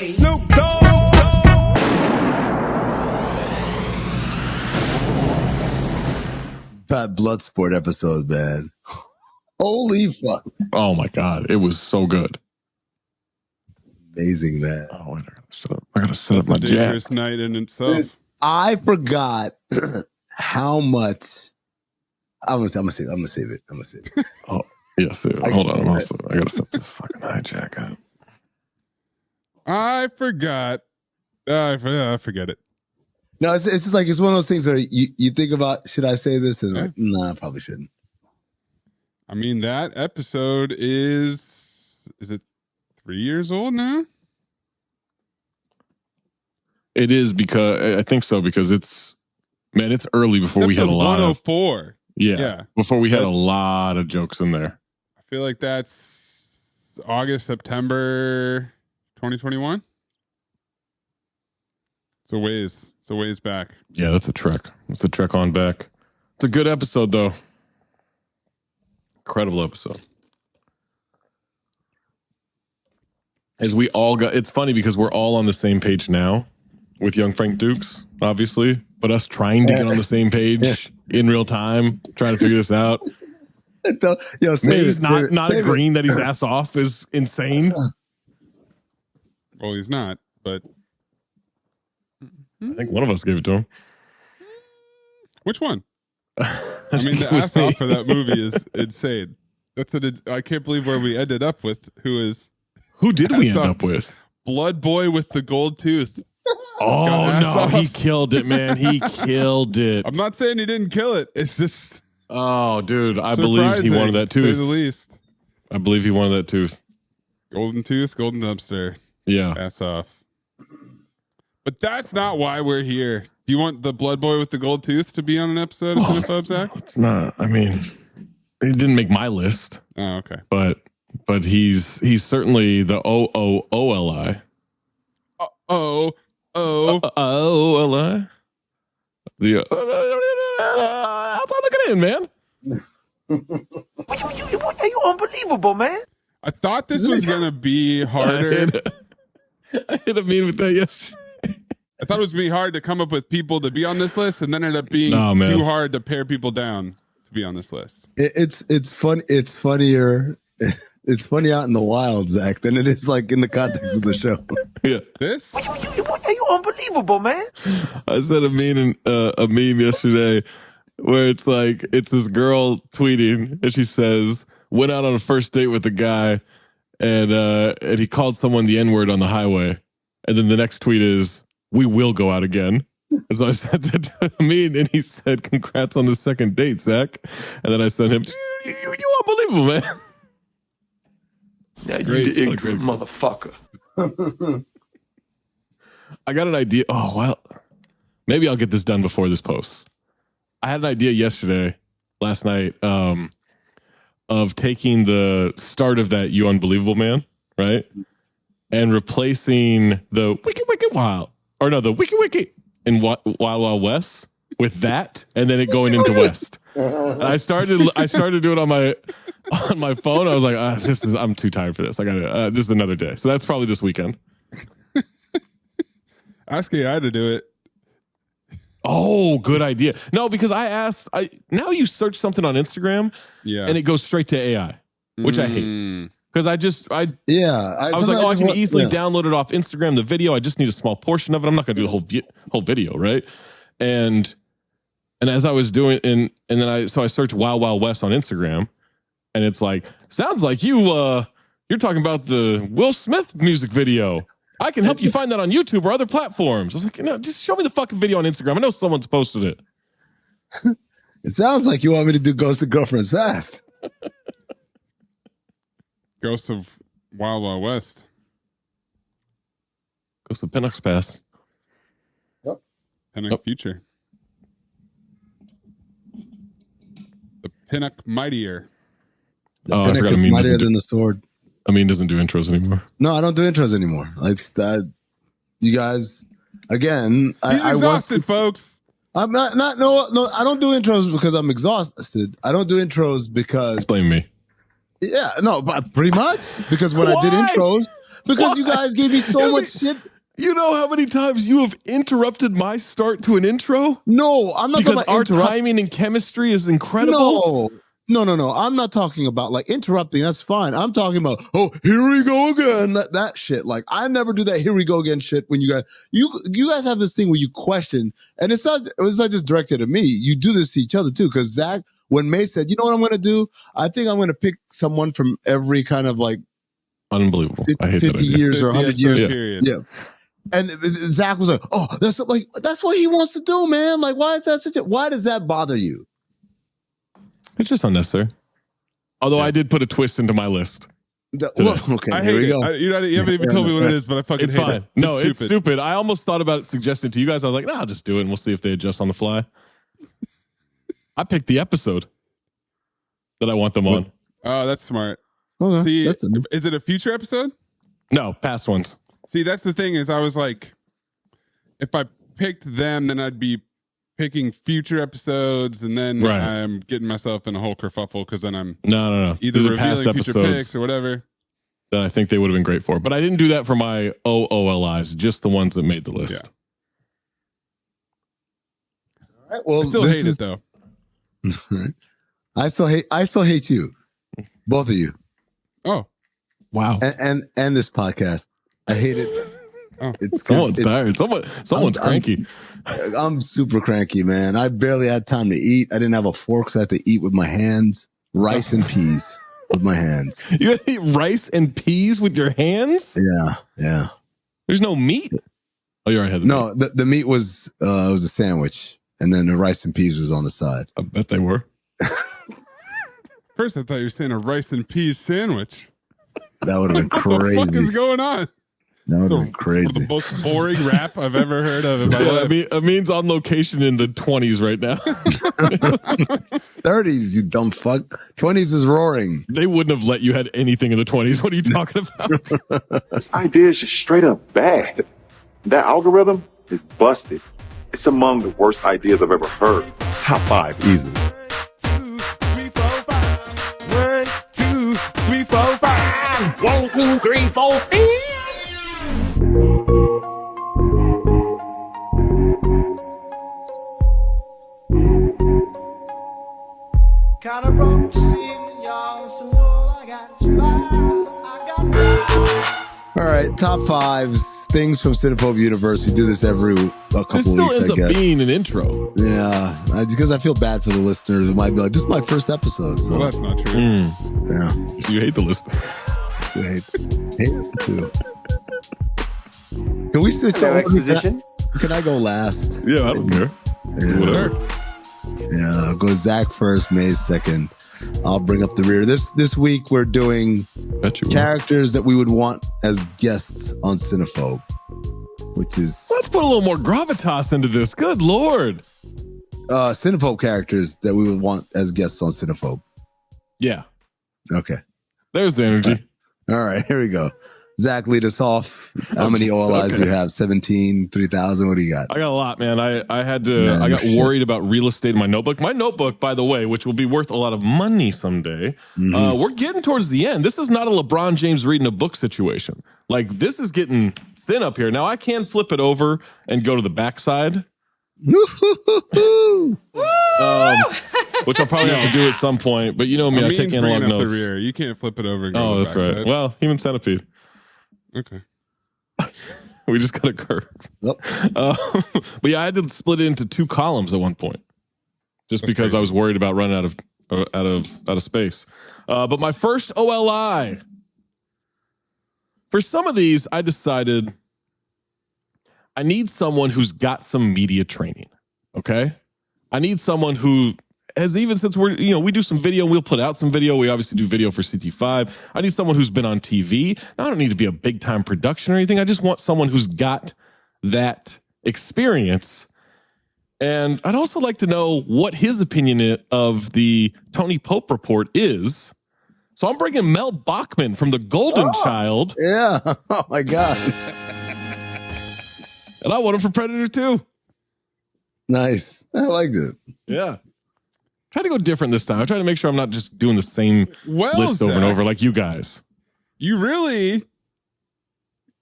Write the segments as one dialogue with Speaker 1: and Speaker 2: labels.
Speaker 1: Snoop Dogg.
Speaker 2: That Bloodsport episode, man. Holy fuck.
Speaker 3: Oh my God. It was so good.
Speaker 2: Amazing, man.
Speaker 3: Oh, wait, I gotta set up my jack.
Speaker 1: Dangerous night in itself.
Speaker 2: Dude, I forgot how much. I'm gonna save it.
Speaker 3: Oh, yes. Hold on. I gotta set this fucking hijack up.
Speaker 1: I forgot. I forget it.
Speaker 2: No, it's just like, it's one of those things where you think about, should I say this? And like, nah, I probably shouldn't.
Speaker 1: I mean, that episode is it 3 years old now?
Speaker 3: It is, because I think so, because it's early before we had a lot
Speaker 1: 104.
Speaker 3: of. Yeah. Before we had a lot of jokes in there.
Speaker 1: I feel like that's August, September 2021. It's a ways back.
Speaker 3: Yeah, that's a trek. It's a trek on back. It's a good episode, though. Incredible episode. It's funny because we're all on the same page now with young Frank Dukes, obviously, but us trying to get on the same page in real time, trying to figure this out.
Speaker 2: He's
Speaker 3: not agreeing that he's ass off is insane.
Speaker 1: Well, he's not, but
Speaker 3: I think one of us gave it to him.
Speaker 1: Which one? I mean, the ass off for that movie is insane. I can't believe where we ended up with. Who
Speaker 3: did we end up with?
Speaker 1: Blood Boy with the gold tooth.
Speaker 3: Oh no, he killed it, man. He killed it.
Speaker 1: I'm not saying he didn't kill it. It's just,
Speaker 3: oh, dude, I believe he wanted that tooth.
Speaker 1: To say the least.
Speaker 3: I believe he wanted that tooth.
Speaker 1: Golden tooth, golden dumpster.
Speaker 3: Yeah,
Speaker 1: ass off. But that's not why we're here. Do you want the Blood Boy with the gold tooth to be on an episode of Cinephobe, Zach?
Speaker 3: It's not. I mean, he didn't make my list.
Speaker 1: Oh, okay.
Speaker 3: But he's certainly the OOOLI. OOLI. The outside looking in, man.
Speaker 4: You unbelievable, man.
Speaker 1: I thought this was gonna be harder.
Speaker 3: I hit Amin with that yesterday.
Speaker 1: I thought it was going to be hard to come up with people to be on this list, and then it ended up being too hard to pare people down to be on this list.
Speaker 2: It's fun. It's funnier. It's funny out in the wild, Zach, than it is like in the context of the show.
Speaker 3: Yeah.
Speaker 1: This?
Speaker 4: You unbelievable, man.
Speaker 3: I said a meme yesterday where it's like, it's this girl tweeting and she says, went out on a first date with a guy and he called someone the N-word on the highway. And then the next tweet is, we will go out again. And so I said that to Amin, and he said, congrats on the second date, Zach. And then I sent him, you unbelievable, man.
Speaker 4: Yeah, you the ignorant motherfucker.
Speaker 3: I got an idea. Oh, well, maybe I'll get this done before this posts. I had an idea last night, of taking the start of that You Unbelievable Man, right? And replacing the Wiki Wiki Wild, or no, the Wiki Wiki in Wild Wild West with that, and then it going into West. And I started doing it on my phone. I was like, I'm too tired for this. I got this is another day. So that's probably this weekend.
Speaker 1: Ask AI to do it.
Speaker 3: Oh, good idea. No, because now you search something on Instagram, and it goes straight to AI, which I hate. Because I was like, I can easily download it off Instagram, the video. I just need a small portion of it. I'm not going to do the whole video, right? And as I was doing, and then I searched Wild Wild West on Instagram, and it's like, sounds like you're talking about the Will Smith music video. I can help you find that on YouTube or other platforms. I was like, no, just show me the fucking video on Instagram. I know someone's posted it.
Speaker 2: It sounds like you want me to do Ghost of Girlfriends Fast.
Speaker 1: Ghost of Wild Wild West.
Speaker 3: Ghost of Pinnock's Pass.
Speaker 2: Yep.
Speaker 1: Pinnock Future. The Pinnock Mightier.
Speaker 2: The Pinnock is mightier than the sword.
Speaker 3: Amin doesn't do intros anymore.
Speaker 2: No, I don't do intros anymore. You guys, again,
Speaker 1: He's exhausted, folks.
Speaker 2: I'm no, I don't do intros because I'm exhausted. I don't do intros because...
Speaker 3: Blame me.
Speaker 2: Yeah, no, but pretty much. Because when I did intros, because you guys gave me so much shit.
Speaker 3: You know how many times you have interrupted my start to an intro?
Speaker 2: No, I'm not
Speaker 3: because our timing and chemistry is incredible.
Speaker 2: No. I'm not talking about like interrupting. That's fine. I'm talking about, oh, here we go again. That shit. Like I never do that. Here we go again. Shit. When you guys have this thing where you question, and it's not just directed at me. You do this to each other too. Because Zach, when May said, you know what I'm going to do? I think I'm going to pick someone from every kind of like
Speaker 3: unbelievable.
Speaker 2: 50,
Speaker 3: I hate
Speaker 2: 50 years or 100 years.
Speaker 1: Yeah.
Speaker 2: And Zach was like, "Oh, that's what he wants to do, man. Like, why does that bother you?"
Speaker 3: It's just unnecessary. Although I did put a twist into my list.
Speaker 2: Okay,
Speaker 1: I hate it. You haven't even told me what it is, but I fucking hate it.
Speaker 3: No, it's stupid. I almost thought about suggesting to you guys. I was like, I'll just do it and we'll see if they adjust on the fly. I picked the episode that I want them on.
Speaker 1: Oh, that's smart.
Speaker 2: Okay.
Speaker 1: See, is it a future episode?
Speaker 3: No, past ones.
Speaker 1: See, that's the thing is I was like, if I picked them, then I'd be picking future episodes, and then I'm getting myself in a whole kerfuffle because then I'm
Speaker 3: no.
Speaker 1: either revealing future picks or whatever.
Speaker 3: That I think they would have been great for. But I didn't do that for my OOLIs, just the ones that made the list.
Speaker 2: Yeah. All right, well,
Speaker 1: I still hate it though.
Speaker 2: I still hate you. Both of you.
Speaker 1: Oh.
Speaker 3: Wow.
Speaker 2: And this podcast. I hate it.
Speaker 1: Oh.
Speaker 3: Someone's tired. Someone's cranky.
Speaker 2: I'm super cranky, man. I barely had time to eat. I didn't have a fork, so I had to eat with my hands. Rice and peas with my hands.
Speaker 3: You had to eat rice and peas with your hands?
Speaker 2: Yeah.
Speaker 3: There's no meat. Oh, you already had the meat.
Speaker 2: The meat was it was a sandwich, and then the rice and peas was on the side.
Speaker 3: I bet they were.
Speaker 1: First, I thought you were saying a rice and peas sandwich.
Speaker 2: That would have been crazy.
Speaker 1: What the fuck is going on?
Speaker 2: That would have been crazy.
Speaker 1: The most boring rap I've ever heard of in my life.
Speaker 3: Amin's on location in the 20s right now.
Speaker 2: 30s, you dumb fuck. 20s is roaring.
Speaker 3: They wouldn't have let you had anything in the 20s. What are you talking about?
Speaker 5: This idea is just straight up bad. That algorithm is busted. It's among the worst ideas I've ever heard.
Speaker 6: Top 5, easily.
Speaker 7: 1, 2, 3, 4, 5. 1, 2, 3, 4, 5. 1, 2, 3, 4, 5.
Speaker 8: Kinda broke the ceiling, y'all, so all I got is 5.
Speaker 2: All right, top 5s, things from Cinephobe Universe. We do this every couple weeks.
Speaker 3: This still ends up being an intro.
Speaker 2: Yeah, because I feel bad for the listeners who might be like, this is my first episode. So.
Speaker 1: Well, that's not true.
Speaker 2: Yeah.
Speaker 3: You hate the listeners.
Speaker 2: I hate them too. Can we switch
Speaker 5: exposition?
Speaker 2: Can I go last?
Speaker 3: Yeah, I don't care.
Speaker 2: Yeah.
Speaker 3: Whatever.
Speaker 2: Yeah, I'll go Zach first, Maze second. I'll bring up the rear. This week we're doing characters that we would want as guests on Cinephobe, which is...
Speaker 3: Let's put a little more gravitas into this. Good Lord.
Speaker 2: Cinephobe characters that we would want as guests on Cinephobe.
Speaker 3: Yeah.
Speaker 2: Okay.
Speaker 3: There's the energy.
Speaker 2: All right, here we go. Zach, lead us off. How many OLIs do you have? 17, 3,000? What do you got?
Speaker 3: I got a lot, man. I got worried about real estate in my notebook. My notebook, by the way, which will be worth a lot of money someday. We're getting towards the end. This is not a LeBron James reading a book situation. Like, this is getting thin up here. Now, I can flip it over and go to the backside. Which I'll probably have to do at some point. But you know me, I take analog notes.
Speaker 1: The rear. You can't flip it over and go to the
Speaker 3: that's right.
Speaker 1: backside.
Speaker 3: Well, human centipede.
Speaker 1: Okay.
Speaker 3: We just got a curve.
Speaker 2: Yep.
Speaker 3: But yeah, I had to split it into 2 columns at one point, just because crazy. I was worried about running out of space. But my first OLI, for some of these, I decided I need someone who's got some media training. Okay, I need someone who has, even since we do some video, we'll put out some video. We obviously do video for CT5. I need someone who's been on TV. Now, I don't need to be a big time production or anything. I just want someone who's got that experience. And I'd also like to know what his opinion of the Tony Pope report is. So I'm bringing Mel Bachman from The Golden Child.
Speaker 2: Yeah. Oh my God.
Speaker 3: And I want him for Predator 2.
Speaker 2: Nice. I liked it.
Speaker 3: Yeah. Try to go different this time. I try to make sure I'm not just doing the same list over and over like you guys.
Speaker 1: You really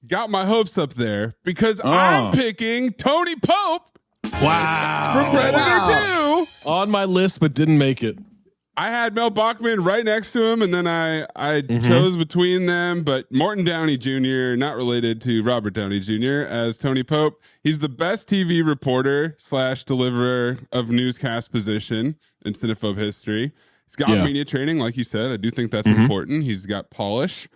Speaker 1: got my hopes up there because I'm picking Tony Pope.
Speaker 3: Wow.
Speaker 1: From Predator 2.
Speaker 3: On my list, but didn't make it.
Speaker 1: I had Mel Bachman right next to him, and then I chose between them, but Morton Downey Jr., not related to Robert Downey Jr., as Tony Pope. He's the best TV reporter / deliverer of newscast position in Cinephobe history. He's got media training, like you said. I do think that's important. He's got polish.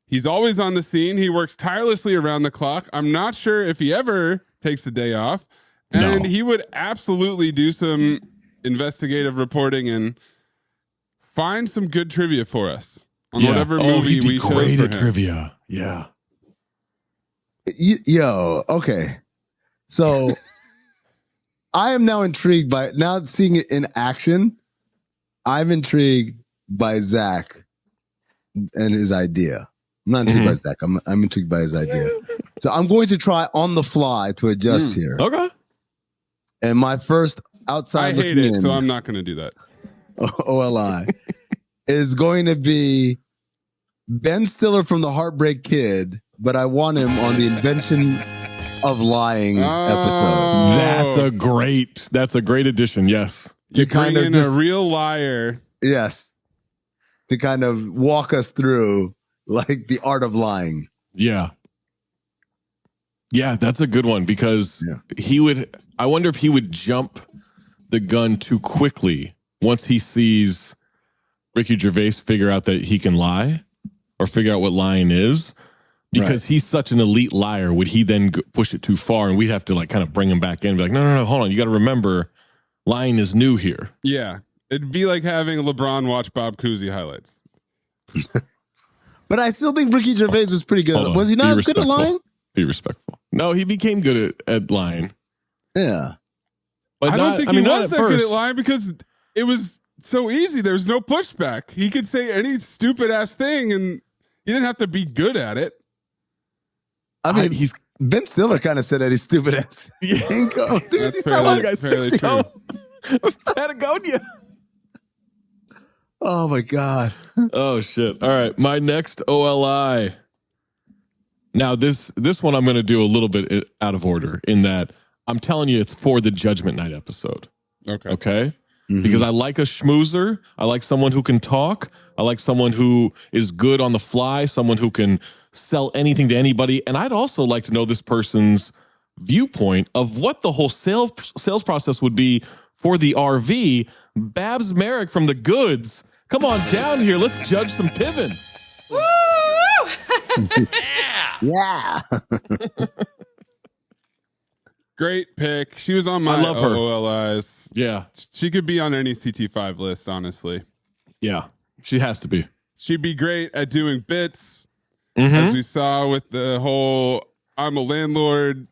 Speaker 1: He's always on the scene. He works tirelessly around the clock. I'm not sure if he ever takes a day off. And he would absolutely do some investigative reporting and find some good trivia for us on whatever movie we chose
Speaker 3: great
Speaker 1: for
Speaker 3: at
Speaker 1: him.
Speaker 3: Trivia. Yeah.
Speaker 2: Yo, okay. So I am now intrigued by now seeing it in action. I'm intrigued by Zach and his idea. I'm not intrigued by Zach. I'm intrigued by his idea. So I'm going to try on the fly to adjust here.
Speaker 3: Okay.
Speaker 2: And my first outside
Speaker 1: I hate it, so I'm not going to do that.
Speaker 2: OLI is going to be Ben Stiller from The Heartbreak Kid, but I want him on the Invention of Lying episode.
Speaker 3: That's a great addition. Yes.
Speaker 1: You bring in a real liar.
Speaker 2: Yes. To kind of walk us through like the art of lying.
Speaker 3: Yeah. Yeah, that's a good one because I wonder if he would jump the gun too quickly once he sees Ricky Gervais figure out that he can lie or figure out what lying is. Because he's such an elite liar, would he then push it too far? And we'd have to like kind of bring him back in and be like, no, hold on. You got to remember lying is new here.
Speaker 1: Yeah. It'd be like having LeBron watch Bob Cousy highlights.
Speaker 2: But I still think Ricky Gervais was pretty good. Was he not good at lying?
Speaker 3: Be respectful. No, he became good at lying.
Speaker 2: Yeah.
Speaker 1: But I don't think he was that good at lying because it was so easy. There was no pushback. He could say any stupid ass thing and he didn't have to be good at it.
Speaker 2: I mean, Ben Stiller kind of said that he's stupid ass.
Speaker 1: That's fairly true.
Speaker 3: Patagonia.
Speaker 2: Oh my God.
Speaker 3: Oh shit. All right. My next OLI. Now this one I'm going to do a little bit out of order in that I'm telling you it's for the Judgment Night episode. Okay. Because I like a schmoozer. I like someone who can talk. I like someone who is good on the fly, someone who can sell anything to anybody. And I'd also like to know this person's viewpoint of what the whole sales process would be for the RV. Babs Merrick from The Goods. Come on down here. Let's judge some Piven.
Speaker 6: Woo!
Speaker 2: Yeah.
Speaker 1: Great pick. She was on my OLIs.
Speaker 3: Yeah.
Speaker 1: She could be on any CT5 list, honestly.
Speaker 3: Yeah. She has to be.
Speaker 1: She'd be great at doing bits, as we saw with the whole I'm a landlord,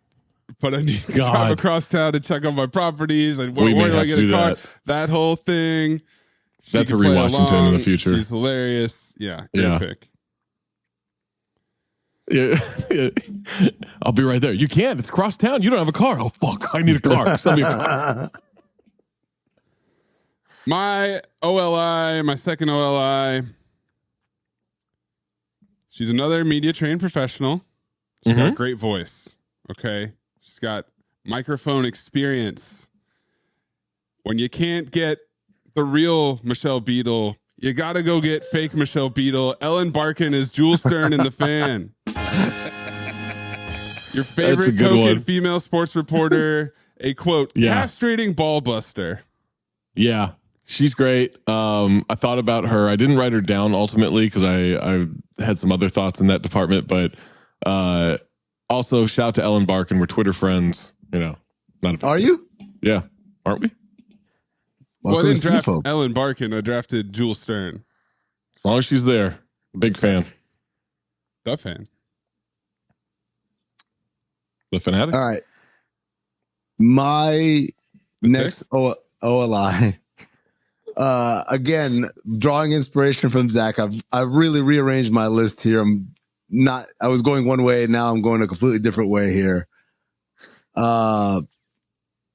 Speaker 1: but I need to drive across town to check on my propities. And where do I get a car? That whole thing.
Speaker 3: That's a re-Washington in the future.
Speaker 1: She's hilarious. Yeah. Great pick.
Speaker 3: Yeah. I'll be right there. You can't. It's across town. You don't have a car. Oh, fuck. I need a car. Sell me a car.
Speaker 1: My OLI, my second OLI. She's another media trained professional. She's got a great voice. Okay. She's got microphone experience. When you can't get the real Michelle Beadle, you got to go get fake Michelle Beadle. Ellen Barkin is Jules Stern in The Fan. Your favorite token female sports reporter, a quote, castrating ball buster.
Speaker 3: Yeah, she's great. I thought about her. I didn't write her down ultimately because I had some other thoughts in that department. But also, shout out to Ellen Barkin. We're Twitter friends. You know, not a
Speaker 2: Are you?
Speaker 3: Yeah, aren't we?
Speaker 1: Well, I didn't draft Ellen Barkin. I drafted Jules Stern.
Speaker 3: As long as she's there, big fan.
Speaker 1: The fan.
Speaker 3: The fanatic.
Speaker 2: All right. My next OLI. Again, drawing inspiration from Zach. I've really rearranged my list here. I was going one way, and now I'm going a completely different way here.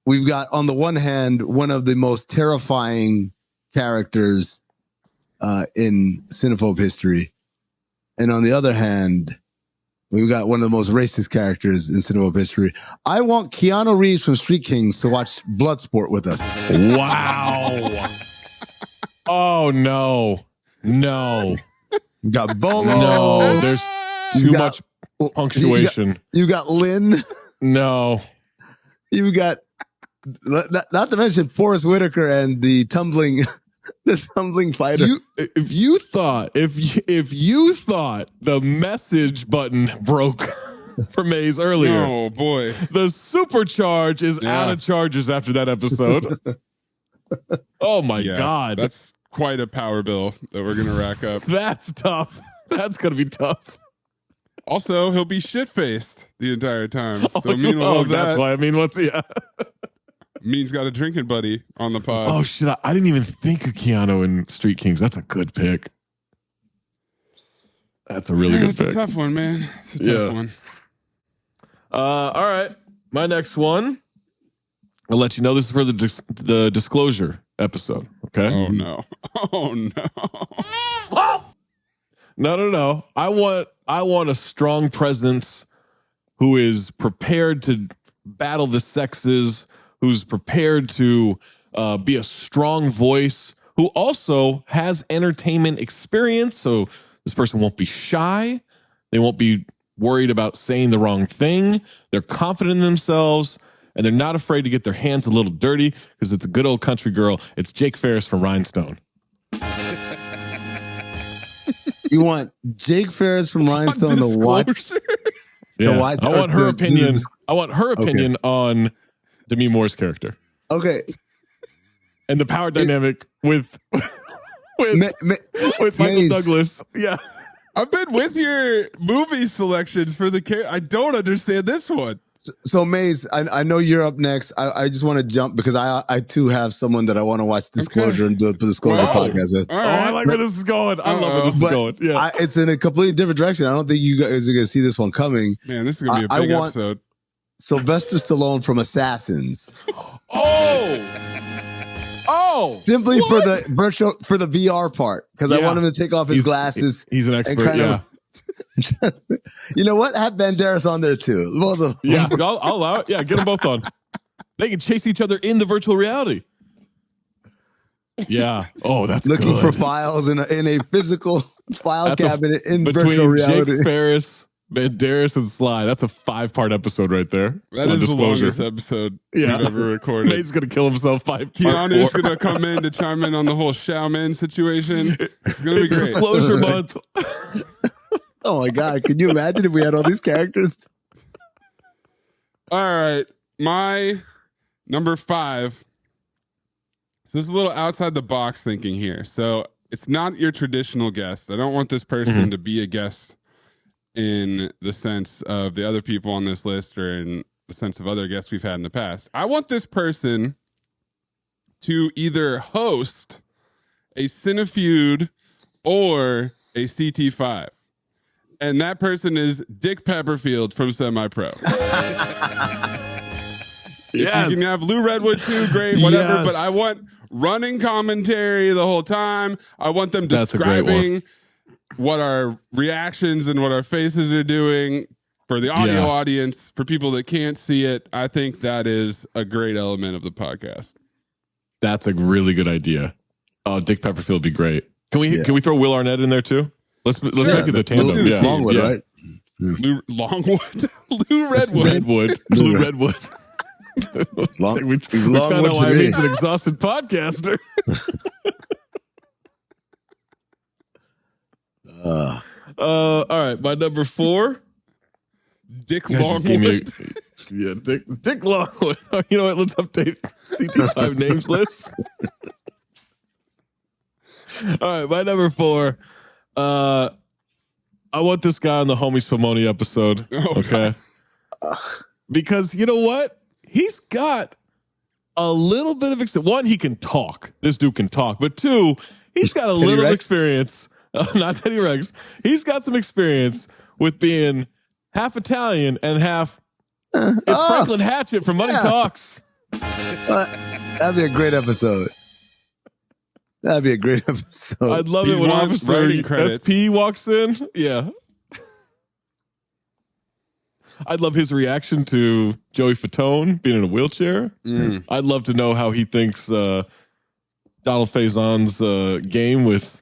Speaker 2: We've got, on the one hand, one of the most terrifying characters in Cinephobe history. And on the other hand, We've got one of the most racist characters in Cinephobe history. I want Keanu Reeves from Street Kings to watch Bloodsport with us.
Speaker 3: Wow. Oh, no. No.
Speaker 2: You got Bolo.
Speaker 3: No, there's too much punctuation.
Speaker 2: You got Lynn.
Speaker 3: No.
Speaker 2: You got, not to mention Forrest Whitaker and the tumbling fighter.
Speaker 3: If you thought the message button broke for Maze earlier,
Speaker 1: oh boy,
Speaker 3: the supercharge is out of charges after that episode. Oh my God,
Speaker 1: that's quite a power bill that we're gonna rack up.
Speaker 3: That's tough. That's gonna be tough.
Speaker 1: Also, he'll be shit faced the entire time. So Amin will love that.
Speaker 3: That's why Amin wants
Speaker 1: Amin's got a drinking buddy on the pod.
Speaker 3: Oh shit! I didn't even think of Keanu in Street Kings. That's a good pick. That's a really good pick.
Speaker 1: It's a tough one, man. It's a tough one.
Speaker 3: All right, my next one. I'll let you know. This is for the disclosure episode. Okay.
Speaker 1: Oh no! Oh no!
Speaker 3: No. I want a strong presence who is prepared to battle the sexes, who's prepared to be a strong voice, who also has entertainment experience. So this person won't be shy. They won't be worried about saying the wrong thing. They're confident in themselves, and they're not afraid to get their hands a little dirty because it's a good old country girl. It's Jake Ferris from Rhinestone.
Speaker 2: You want Jake Ferris from Rhinestone to watch?
Speaker 3: Yeah, I want her opinion. I want her opinion on Demi Moore's character.
Speaker 2: Okay.
Speaker 3: And the power dynamic with Michael Douglas. Yeah.
Speaker 1: I've been with your movie selections for the character. I don't understand this one.
Speaker 2: So Maze, I know you're up next. I just want to jump because I too have someone that I want to watch Disclosure and do the Disclosure podcast with.
Speaker 3: Right. I like where this is going. I love where this is going. Yeah.
Speaker 2: It's in a completely different direction. I don't think you guys are going to see this one coming.
Speaker 1: Man, this is going to be a big episode.
Speaker 2: Sylvester Stallone from Assassins. Simply
Speaker 3: what?
Speaker 2: for the VR part because I want him to take off his glasses.
Speaker 3: He's an expert.
Speaker 2: You know what? Have Banderas on there too. Both of them.
Speaker 3: Yeah, I'll allow it. Yeah, get them both on. They can chase each other in the virtual reality. Yeah. Oh, that's
Speaker 2: looking
Speaker 3: good.
Speaker 2: for files in a physical file cabinet in virtual reality.
Speaker 3: Jake Ferris, Banderas, and Sly. That's a 5-part episode right there.
Speaker 1: That is the longest episode we've ever recorded.
Speaker 3: Nate's gonna kill himself.
Speaker 1: Keanu's gonna come in to chime in on the whole Xiaomin situation. It's gonna be great.
Speaker 3: Disclosure month.
Speaker 2: Oh my God. Can you imagine if we had all these characters?
Speaker 1: All right. My number 5. So this is a little outside the box thinking here. So it's not your traditional guest. I don't want this person to be a guest in the sense of the other people on this list or in the sense of other guests we've had in the past. I want this person to either host a Cinefeud or a CT5. And that person is Dick Pepperfield from Semi-Pro. You can have Lou Redwood too, great, whatever. But I want running commentary the whole time. I want them describing what our reactions and what our faces are doing for the audio audience, for people that can't see it. I think that is a great element of the podcast.
Speaker 3: That's a really good idea. Oh, Dick Pepperfield would be great. Can we throw Will Arnett in there too? Let's make it the tandem.
Speaker 2: Longwood, right?
Speaker 1: Lou Redwood.
Speaker 3: Lou Redwood. We found out why Amin's an exhausted podcaster. All right, my number 4,
Speaker 1: Dick Longwood.
Speaker 3: Dick Longwood. You know what? Let's update CT5 names list. All right, my number 4. I want this guy on the Homie Spumoni episode. Okay. Because you know what? He's got a little bit of experience. 1, he can talk. This dude can talk. But 2, he's got a little experience. Not Teddy Rex. He's got some experience with being half Italian and half Franklin Hatchet from Money Talks.
Speaker 2: That'd be a great episode. That'd be a great episode.
Speaker 3: I'd love it when Officer SP walks in. Yeah. I'd love his reaction to Joey Fatone being in a wheelchair. I'd love to know how he thinks Donald Faison's game with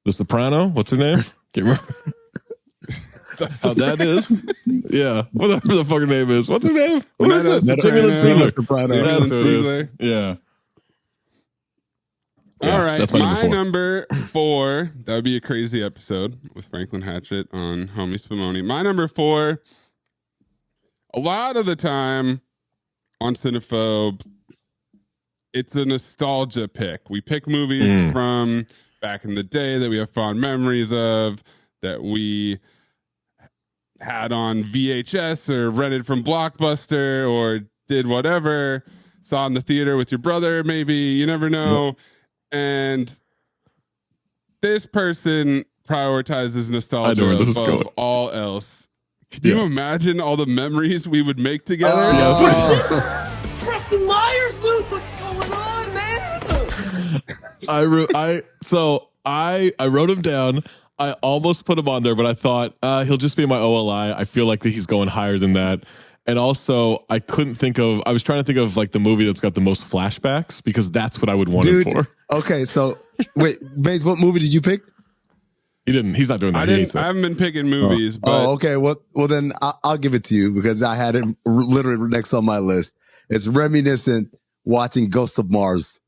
Speaker 3: the soprano. What's her name? Can't remember. How that is. Yeah. Whatever the fucking name is. What's her name? What is this? Jamie Lynn Sigler. Yeah.
Speaker 1: All right. That's my number 4. That would be a crazy episode with Franklin Hatchett on Homie Spumoni. My number 4, a lot of the time on Cinephobe, it's a nostalgia pick. We pick movies from back in the day that we have fond memories of, that we had on VHS or rented from Blockbuster or did whatever, saw in the theater with your brother, maybe. You never know. And this person prioritizes nostalgia above all else. Can you imagine all the memories we would make together?
Speaker 8: Preston Myers, dude, what's going on, man?
Speaker 3: I wrote him down. I almost put him on there, but I thought he'll just be my OLI. I feel like that he's going higher than that. And also, I was trying to think of like the movie that's got the most flashbacks, because that's what I would want it for.
Speaker 2: Okay, so wait, Maze, what movie did you pick?
Speaker 3: He didn't. He's not doing that.
Speaker 1: I haven't been picking movies. But
Speaker 2: okay. Well, then I'll give it to you, because I had it literally next on my list. It's Reminiscing, watching Ghosts of Mars.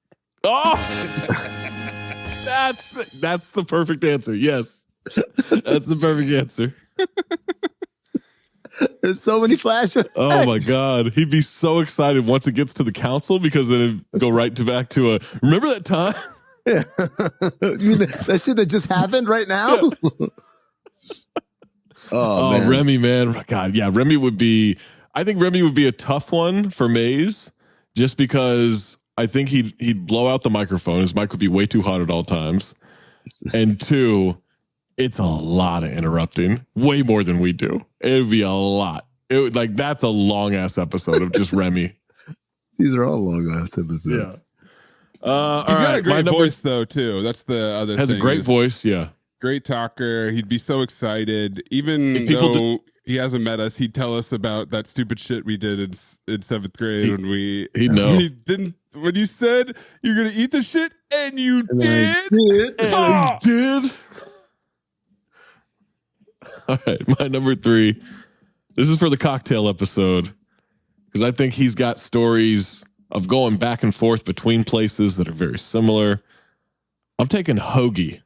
Speaker 3: Oh, that's the perfect answer. Yes, that's the perfect answer.
Speaker 2: There's so many flashbacks.
Speaker 3: Oh my God. He'd be so excited once it gets to the council, because then it'd go right back to remember that time?
Speaker 2: Yeah. You mean that shit that just happened right now? Yeah.
Speaker 3: Oh man. Remy, man. God, yeah. I think Remy would be a tough one for Maze, just because I think he'd blow out the microphone. His mic would be way too hot at all times. And 2, it's a lot of interrupting, way more than we do. It would be a lot. That's a long ass episode of just Remy.
Speaker 2: These are all long ass episodes.
Speaker 3: Yeah.
Speaker 1: He's got a great voice though too. That's the other thing.
Speaker 3: Has a great voice. Yeah.
Speaker 1: Great talker. He'd be so excited. Even though he hasn't met us, he'd tell us about that stupid shit we did in 7th grade
Speaker 3: he'd know.
Speaker 1: When you said you're going to eat the shit and you did.
Speaker 3: I did. All right, my number 3. This is for the cocktail episode, because I think he's got stories of going back and forth between places that are very similar. I'm taking Hoagie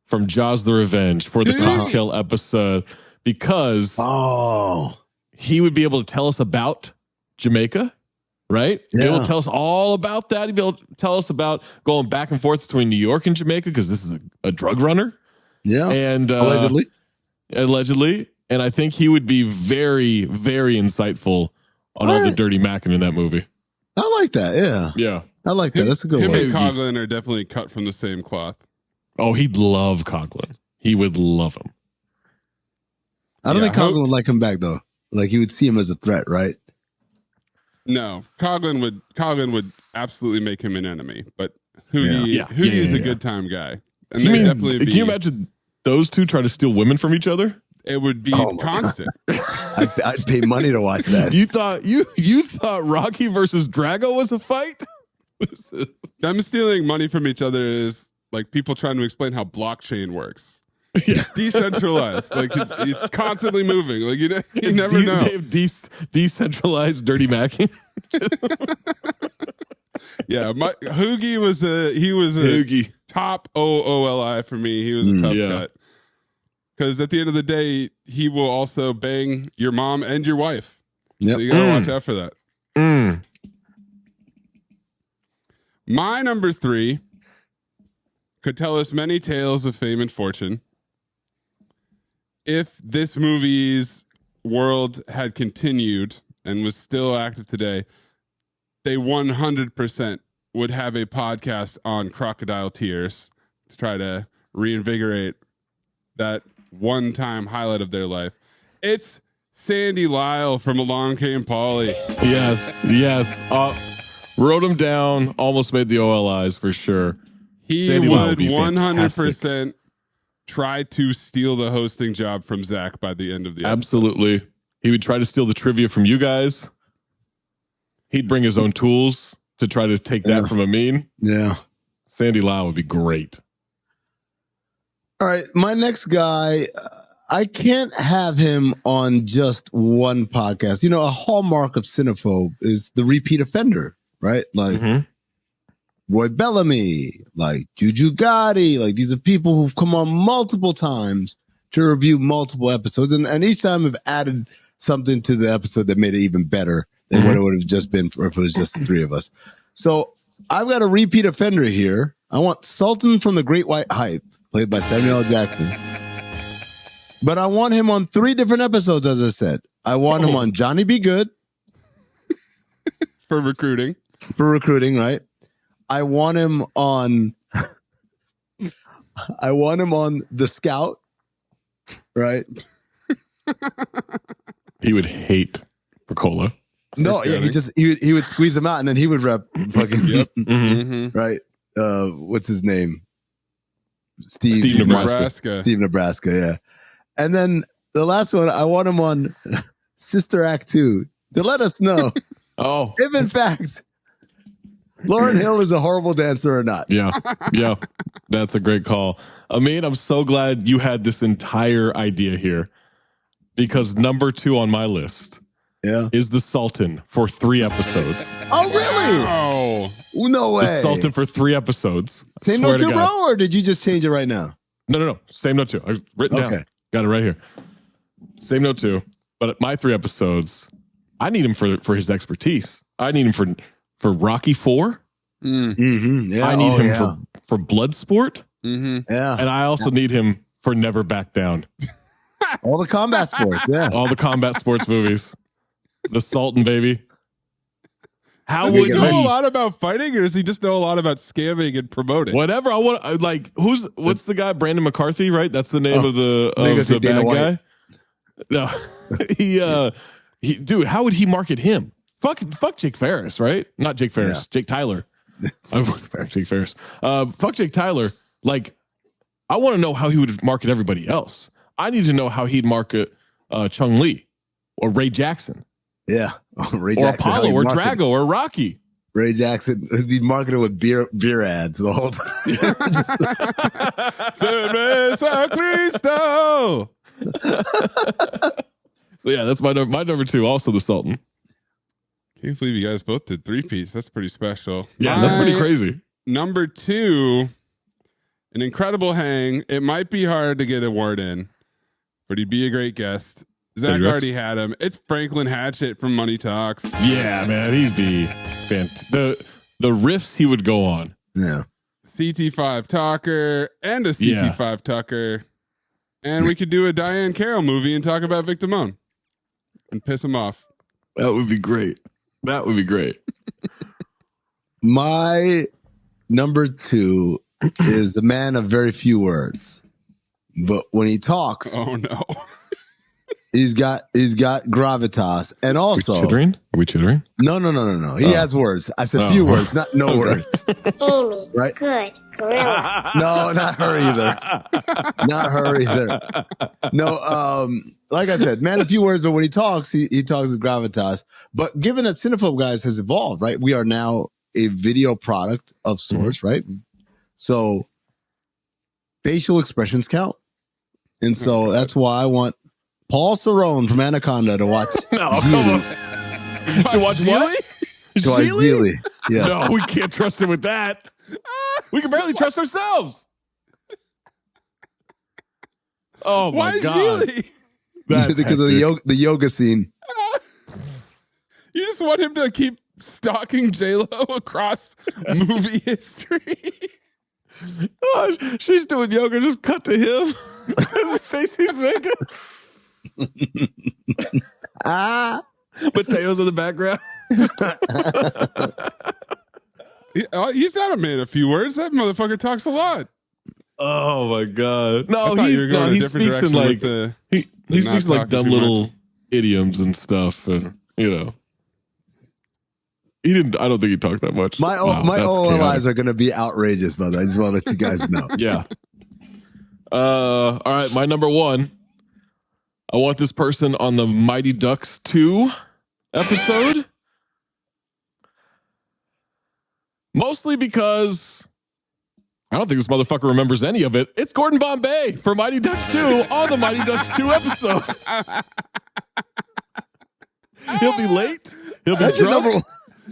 Speaker 3: from Jaws the Revenge for the cocktail episode, because he would be able to tell us about Jamaica, right? He'd be able to tell us all about that. He'd be able to tell us about going back and forth between New York and Jamaica, because this is a drug runner.
Speaker 2: Yeah.
Speaker 3: And allegedly. And I think he would be very, very insightful on all the dirty macking in that movie.
Speaker 2: I like that. Yeah.
Speaker 3: Yeah.
Speaker 2: I like that. That's a good one.
Speaker 1: Him and Coughlin are definitely cut from the same cloth.
Speaker 3: Oh, he'd love Coughlin. He would love him.
Speaker 2: I don't think Coughlin would like him back though. Like he would see him as a threat, right?
Speaker 1: No, Coughlin would absolutely make him an enemy. But Hootie is a good time guy. And
Speaker 3: can you imagine those two trying to steal women from each other?
Speaker 1: It would be constant.
Speaker 2: I'd pay money to watch that.
Speaker 3: You thought Rocky versus Drago was a fight?
Speaker 1: Them stealing money from each other is like people trying to explain how blockchain works. It's decentralized. Like it's constantly moving. Like you never know.
Speaker 3: They have decentralized dirty macking.
Speaker 1: Yeah, Hoogie was a top OOLI for me. He was a tough cut. Because at the end of the day, he will also bang your mom and your wife. Yep. So you gotta watch out for that. My number 3 could tell us many tales of fame and fortune. If this movie's world had continued and was still active today, they 100% would have a podcast on crocodile tears to try to reinvigorate that one-time highlight of their life. It's Sandy Lyle from Along Came Polly.
Speaker 3: Yes. Wrote him down, almost made the OLIs for sure.
Speaker 1: He Sandy would 100% try to steal the hosting job from Zach by the end of the episode.
Speaker 3: Absolutely. He would try to steal the trivia from you guys. He'd bring his own tools to try to take that from Amin.
Speaker 2: Yeah.
Speaker 3: Sandy Lau would be great.
Speaker 2: All right. My next guy, I can't have him on just one podcast. You know, a hallmark of Cinephobe is the repeat offender, right? Like Roy Bellamy, like Juju Gotti. Like these are people who've come on multiple times to review multiple episodes. And each time have added something to the episode that made it even better than what it would have just been if it was just the three of us. So I've got a repeat offender here. I want Sultan from the Great White Hype, played by Samuel L. Jackson. But I want him on 3 different episodes, as I said. I want him on Johnny Be Good.
Speaker 1: For recruiting.
Speaker 2: For recruiting, right? I want him on The Scout, right?
Speaker 3: He would hate Ricola.
Speaker 2: No, yeah, he would squeeze him out and then he would rep fucking right. What's his name? Steve
Speaker 1: Nebraska.
Speaker 2: Steve Nebraska, yeah. And then the last one, I want him on Sister Act 2 to let us know if in fact Lauryn Hill is a horrible dancer or not.
Speaker 3: Yeah. That's a great call. Amin, I'm so glad you had this entire idea here, because number 2 on my list is the Sultan for 3 episodes.
Speaker 2: Oh, really?
Speaker 1: Oh,
Speaker 2: no way.
Speaker 3: The Sultan for 3 episodes.
Speaker 2: Same note too, bro, or did you just change it right now?
Speaker 3: No. Same note too. I've written down. Got it right here. Same note too. But at my 3 episodes, I need him for his expertise. I need him for Rocky 4.
Speaker 2: Yeah.
Speaker 3: I need him for Bloodsport.
Speaker 2: Yeah.
Speaker 3: And I also need him for Never Back Down.
Speaker 2: All the combat sports, yeah.
Speaker 3: All the combat sports movies. The Sultan, baby. How
Speaker 1: does
Speaker 3: would
Speaker 1: he know a lot about fighting, or does he just know a lot about scamming and promoting?
Speaker 3: Whatever. I want like what's the guy? Brandon McCarthy, right? That's the name of the bad guy. No, dude. How would he market him? Fuck Jake Ferris, right? Not Jake Ferris. Jake Tyler. Jake Ferris. Fuck Jake Tyler. Like, I want to know how he would market everybody else. I need to know how he'd market Chung Lee or Ray Jackson.
Speaker 2: Yeah. Ray
Speaker 3: or
Speaker 2: Jackson,
Speaker 3: Apollo or Drago or Rocky.
Speaker 2: Ray Jackson, he'd marketed with beer ads the whole time.
Speaker 1: Cerveza Cristo.
Speaker 3: So yeah, that's my number 2. Also the Sultan.
Speaker 1: Can't believe you guys both did 3-piece. That's pretty special.
Speaker 3: Yeah, that's pretty crazy.
Speaker 1: Number 2, an incredible hang. It might be hard to get a word in, but he'd be a great guest. Zach already had him. It's Franklin Hatchet from Money Talks.
Speaker 3: Yeah, man, he'd be fantastic. The riffs he would go on.
Speaker 2: Yeah.
Speaker 1: CT5 Talker and a CT5 Tucker. And we could do a Diane Carroll movie and talk about Vic Damone and piss him off.
Speaker 3: That would be great.
Speaker 2: My number 2 is a man of very few words. But when he talks,
Speaker 1: oh no.
Speaker 2: He's got gravitas, and also
Speaker 3: Are we chittering?
Speaker 2: No. He has words. I said few words, not no words.
Speaker 6: Amy,
Speaker 2: right?
Speaker 6: Good, gorilla.
Speaker 2: No, not her either. No, like I said, man, a few words, but when he talks with gravitas. But given that Cinephobe guys has evolved, right? We are now a video product of sorts, right? So facial expressions count, and so that's why I want Paul Cerrone from Anaconda to watch.
Speaker 3: No, come on. To watch what?
Speaker 2: To watch Geely. Yes.
Speaker 3: No, we can't trust him with that. We can barely trust ourselves. Oh my
Speaker 1: Why
Speaker 3: God.
Speaker 1: Geely?
Speaker 2: Because of the yoga scene.
Speaker 1: You just want him to keep stalking J-Lo across movie history.
Speaker 3: Oh, she's doing yoga. Just cut to him. The face he's making. Mateo's in the background.
Speaker 1: He's not a man of few words. That motherfucker talks a lot.
Speaker 3: Oh my God! No,
Speaker 1: he
Speaker 3: speaks in like he speaks in like dumb little idioms and stuff, and he didn't. I don't think he talked that much.
Speaker 2: My OLIs are going to be outrageous, brother. I just want to let you guys know.
Speaker 3: Yeah. All right, my number 1. I want this person on the Mighty Ducks 2 episode. Mostly because I don't think this motherfucker remembers any of it. It's Gordon Bombay for Mighty Ducks 2 on the Mighty Ducks 2 episode. He'll be late. He'll be drunk.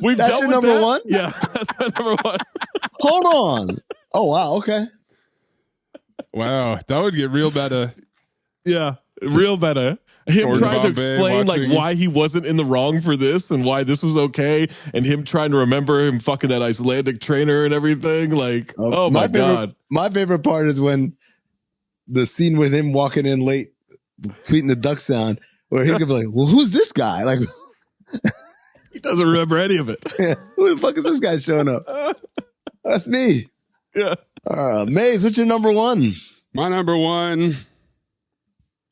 Speaker 3: We've
Speaker 2: that's
Speaker 3: dealt
Speaker 2: your
Speaker 3: with
Speaker 2: number
Speaker 3: that.
Speaker 2: one?
Speaker 3: Yeah, that's my number one.
Speaker 2: Hold on. Oh, wow. Okay.
Speaker 1: Wow. That would get real meta.
Speaker 3: Yeah, real meta. Him
Speaker 1: Gordon
Speaker 3: trying to
Speaker 1: Bombay
Speaker 3: explain
Speaker 1: watching.
Speaker 3: like why he wasn't in the wrong for this and why this was okay, and him trying to remember him fucking that Icelandic trainer and everything. Like, oh my God.
Speaker 2: My favorite part is when the scene with him walking in late, tweeting the duck sound, where he could be like, well, who's this guy? Like,
Speaker 3: he doesn't remember any of it.
Speaker 2: Yeah, who the fuck is this guy showing up? That's me.
Speaker 3: Yeah.
Speaker 2: Mayes, what's your number one?
Speaker 1: My number one,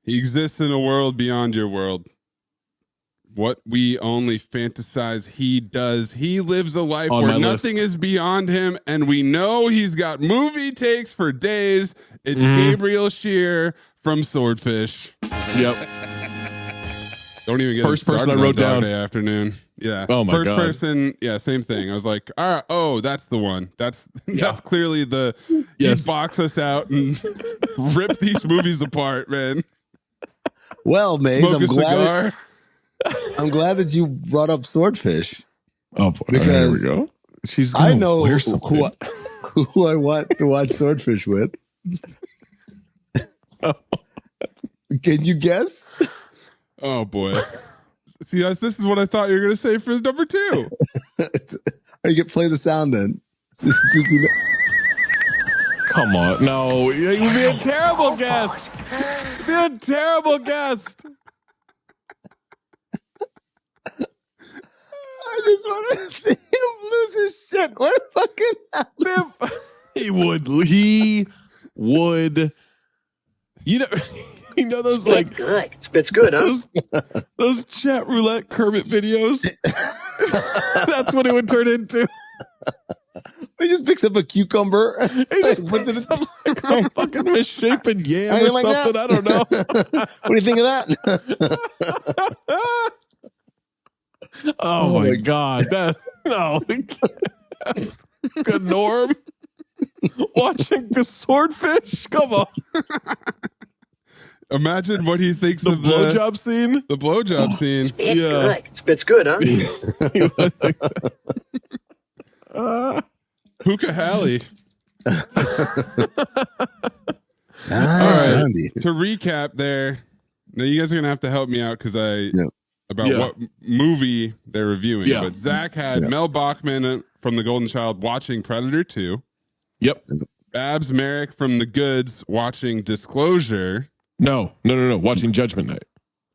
Speaker 1: he exists in a world beyond your world. What we only fantasize he does. He lives a life
Speaker 3: On
Speaker 1: where
Speaker 3: my
Speaker 1: nothing
Speaker 3: list.
Speaker 1: is beyond him, and we know he's got movie takes for days. It's Gabriel Shear from Swordfish.
Speaker 3: Yep.
Speaker 1: Don't even get
Speaker 3: First person
Speaker 1: started
Speaker 3: I wrote
Speaker 1: on Dog
Speaker 3: down.
Speaker 1: Day Afternoon. Yeah.
Speaker 3: Oh my
Speaker 1: First
Speaker 3: God.
Speaker 1: person. Yeah. Same thing. I was like, all right, oh, that's the one. That's clearly the
Speaker 3: Yes.
Speaker 1: he box us out and rip these movies apart, man.
Speaker 2: Well, Mayes,
Speaker 1: Smoke a cigar.
Speaker 2: I'm glad that you brought up Swordfish.
Speaker 3: Oh boy.
Speaker 2: Because
Speaker 3: here we go. She's
Speaker 2: I
Speaker 3: gonna
Speaker 2: know
Speaker 3: wear something.
Speaker 2: who I want to watch Swordfish with. Can you guess?
Speaker 1: Oh boy. See, this is what I thought you were going to say for number two.
Speaker 2: Or you can play the sound then.
Speaker 3: Come on. No, you would be a terrible guest. You'd be a terrible guest.
Speaker 2: I just want to see him lose his shit. What fucking happened?
Speaker 3: He would. You know those like
Speaker 4: Good. Spits good, huh?
Speaker 3: those chat roulette Kermit videos. That's what it would turn into.
Speaker 2: He just picks up a cucumber.
Speaker 3: He just puts some like a fucking misshapen yam or
Speaker 2: like
Speaker 3: something.
Speaker 2: that?
Speaker 3: I don't know.
Speaker 2: What do you think of that?
Speaker 3: Oh my God. No. Good Norm. Watching the Swordfish? Come on.
Speaker 1: Imagine what he thinks
Speaker 3: The
Speaker 1: of
Speaker 3: blowjob scene?
Speaker 1: the blowjob scene.
Speaker 4: Spits
Speaker 3: Yeah.
Speaker 4: good. Spits good, huh?
Speaker 1: Hookah Halley.
Speaker 2: All
Speaker 1: right. To recap there, now you guys are going to have to help me out because about what movie they're reviewing.
Speaker 3: Yeah.
Speaker 1: But Zach had Mel Bachman from The Golden Child watching Predator 2.
Speaker 3: Yep.
Speaker 1: Babs Merrick from The Goods watching Disclosure.
Speaker 3: No. Watching Judgment Night.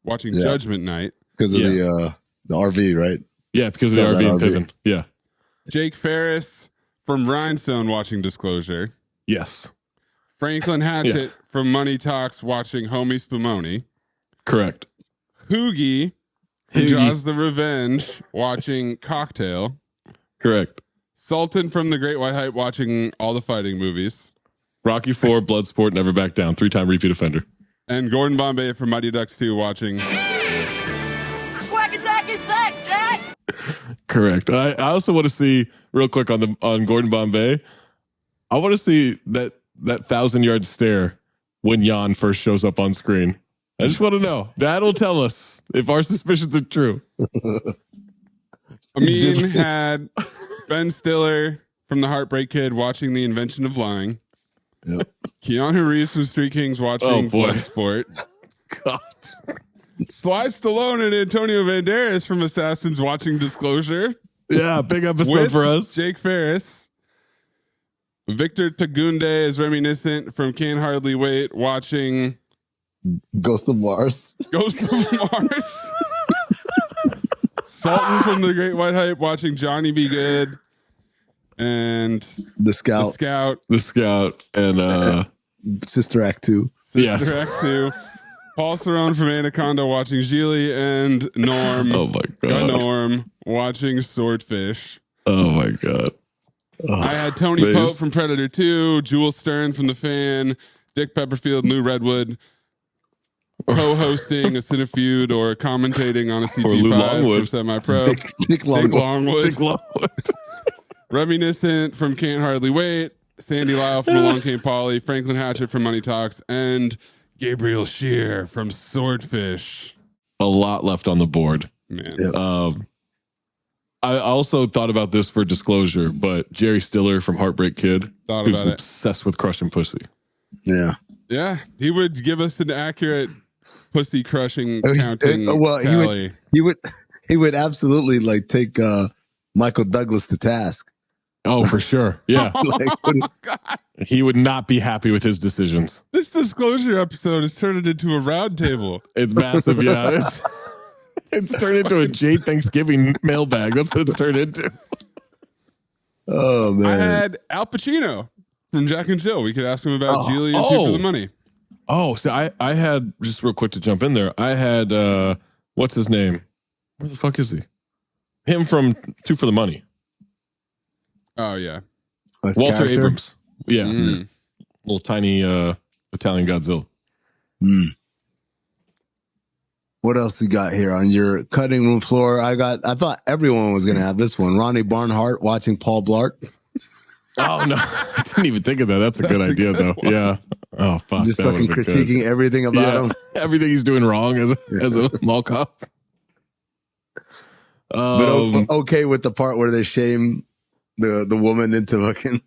Speaker 1: Watching Judgment Night.
Speaker 2: Because of the RV, right?
Speaker 3: Yeah, because of the RV and Piven. Yeah.
Speaker 1: Jake Ferris from Rhinestone watching Disclosure.
Speaker 3: Yes.
Speaker 1: Franklin Hatchett from Money Talks watching Homie Spumoni.
Speaker 3: Correct.
Speaker 1: Hoogie from Jaws the Revenge watching Cocktail.
Speaker 3: Correct.
Speaker 1: Sultan from The Great White Hype watching all the fighting movies.
Speaker 3: Rocky IV, Bloodsport, Never Back Down. 3-time repeat offender.
Speaker 1: And Gordon Bombay from Mighty Ducks 2 watching.
Speaker 9: Quack Attack is back, Jack!
Speaker 3: Correct. I also want to see real quick on Gordon Bombay. I want to see that 1,000-yard stare when Jan first shows up on screen. I just want to know. That'll tell us if our suspicions are true.
Speaker 1: Amin had Ben Stiller from The Heartbreak Kid watching The Invention of Lying.
Speaker 2: Yep.
Speaker 1: Keanu Reeves from Street Kings watching Bloodsport.
Speaker 3: God.
Speaker 1: Sly Stallone and Antonio Banderas from Assassins watching Disclosure.
Speaker 3: Yeah, big episode
Speaker 1: with
Speaker 3: for us.
Speaker 1: Jake Ferris. Victor Tagunde is Reminiscent from Can't Hardly Wait watching
Speaker 2: Ghost of Mars.
Speaker 1: Ghost of Mars. Sultan from The Great White Hype watching Johnny Be Good. And
Speaker 2: The Scout.
Speaker 1: And
Speaker 2: Sister Act 2.
Speaker 1: Sister Act 2. Paul Cerrone from Anaconda watching Gigli, and Norm.
Speaker 3: Oh my God.
Speaker 1: Norm watching Swordfish.
Speaker 3: Oh my God.
Speaker 1: I had Tony Pope from Predator 2, Jules Stern from The Fan, Dick Pepperfield, Lou Redwood co-hosting a Cinefeud or commentating on a CT5 from Semi-Pro.
Speaker 2: Dick
Speaker 1: Longwood.
Speaker 3: Dick Longwood.
Speaker 1: Reminiscent from Can't Hardly Wait. Sandy Lyle from Along Came Polly. Franklin Hatchett from Money Talks. And Gabriel Shear from Swordfish.
Speaker 3: A lot left on the board.
Speaker 1: Man.
Speaker 2: Yep.
Speaker 3: I also thought about this for disclosure, but Jerry Stiller from Heartbreak Kid, who's obsessed with crushing pussy.
Speaker 2: Yeah.
Speaker 1: Yeah. He would give us an accurate pussy crushing counting tally.
Speaker 2: He would absolutely like take Michael Douglas to task.
Speaker 3: Oh, for sure. Yeah.
Speaker 1: God.
Speaker 3: He would not be happy with his decisions.
Speaker 1: This disclosure episode has turned into a round table.
Speaker 3: It's massive. Yeah. It's turned into a Jade Thanksgiving mailbag. That's what it's turned into.
Speaker 2: Oh, man.
Speaker 1: I had Al Pacino from Jack and Jill. We could ask him about Geely and Two for the Money.
Speaker 3: Oh, so I had, just real quick to jump in there, I had, what's his name? Where the fuck is he? Him from Two for the Money.
Speaker 1: Oh, yeah.
Speaker 3: Walter Abrams. Yeah. Little tiny Italian Godzilla.
Speaker 2: What else you got here on your cutting room floor? I thought everyone was going to have this one. Ronnie Barnhart watching Paul Blart.
Speaker 3: Oh, no. I didn't even think of that. That's a good idea, though. One. Yeah. Oh, fuck.
Speaker 2: Just fucking critiquing everything about him.
Speaker 3: Everything he's doing wrong as a mall cop.
Speaker 2: But okay with the part where they shame the woman into fucking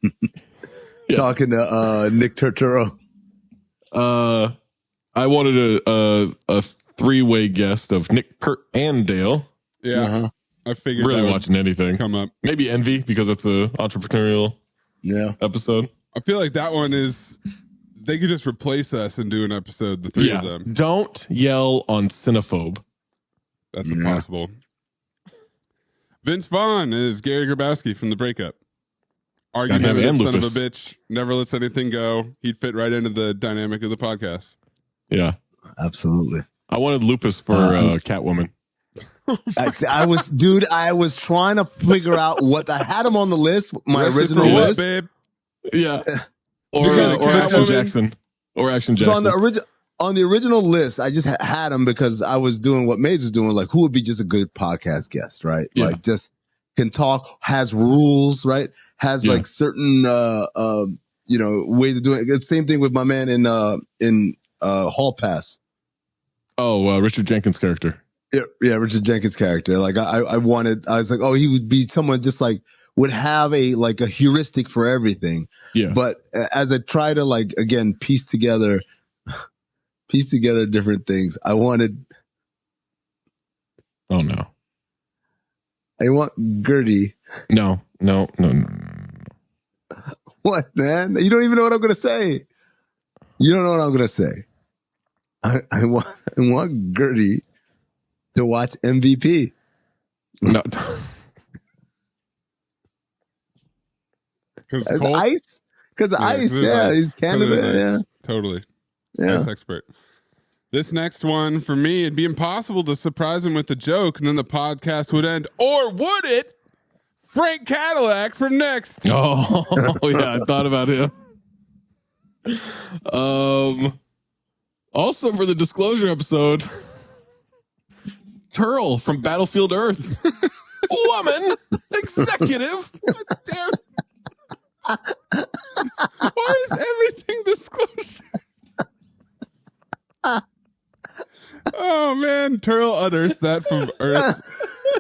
Speaker 2: talking to Nick Turturro.
Speaker 3: I wanted a three-way guest of Nick, Kurt, and Dale.
Speaker 1: Yeah. I figured
Speaker 3: really watching anything
Speaker 1: come up.
Speaker 3: Maybe Envy because it's a entrepreneurial episode.
Speaker 1: I feel like that one is they could just replace us and do an episode, the three of them.
Speaker 3: Don't yell on Cinephobe.
Speaker 1: That's impossible. Vince Vaughn is Gary Grabowski from The Breakup. Argumentative son of a bitch, never lets anything go. He'd fit right into the dynamic of the podcast.
Speaker 3: Yeah.
Speaker 2: Absolutely.
Speaker 3: I wanted Lupus for Catwoman.
Speaker 2: I was trying to figure out what I had him on the list, my original list.
Speaker 1: Babe?
Speaker 3: Yeah. Or Action Jackson. Or Action Jackson.
Speaker 2: So on the original list, I just had him because I was doing what Mayes was doing. Like, who would be just a good podcast guest, right?
Speaker 3: Yeah.
Speaker 2: Like, just can talk, has rules, right? Has like certain, ways of doing it. It's the same thing with my man in Hall Pass.
Speaker 3: Oh, Richard Jenkins' character.
Speaker 2: Yeah, Richard Jenkins' character. Like, I was like, oh, he would be someone just like would have a heuristic for everything.
Speaker 3: Yeah.
Speaker 2: But as I try to again piece together different things, I wanted.
Speaker 3: Oh no.
Speaker 2: I want Gertie.
Speaker 3: No.
Speaker 2: What, man? You don't even know what I'm gonna say. You don't know what I'm gonna say. I want Gertie to watch MVP.
Speaker 3: No.
Speaker 2: Because ice. Because ice. Yeah, he's Canada. Yeah,
Speaker 1: totally.
Speaker 2: Yeah,
Speaker 1: ice expert. This next one for me, it'd be impossible to surprise him with the joke, and then the podcast would end. Or would it? Frank Cadillac from Next.
Speaker 3: Oh yeah, I thought about him. Also for the disclosure episode, Turl from Battlefield Earth. Woman executive. Damn.
Speaker 1: Why is everything disclosure? Oh man, Turl utters that from Earth's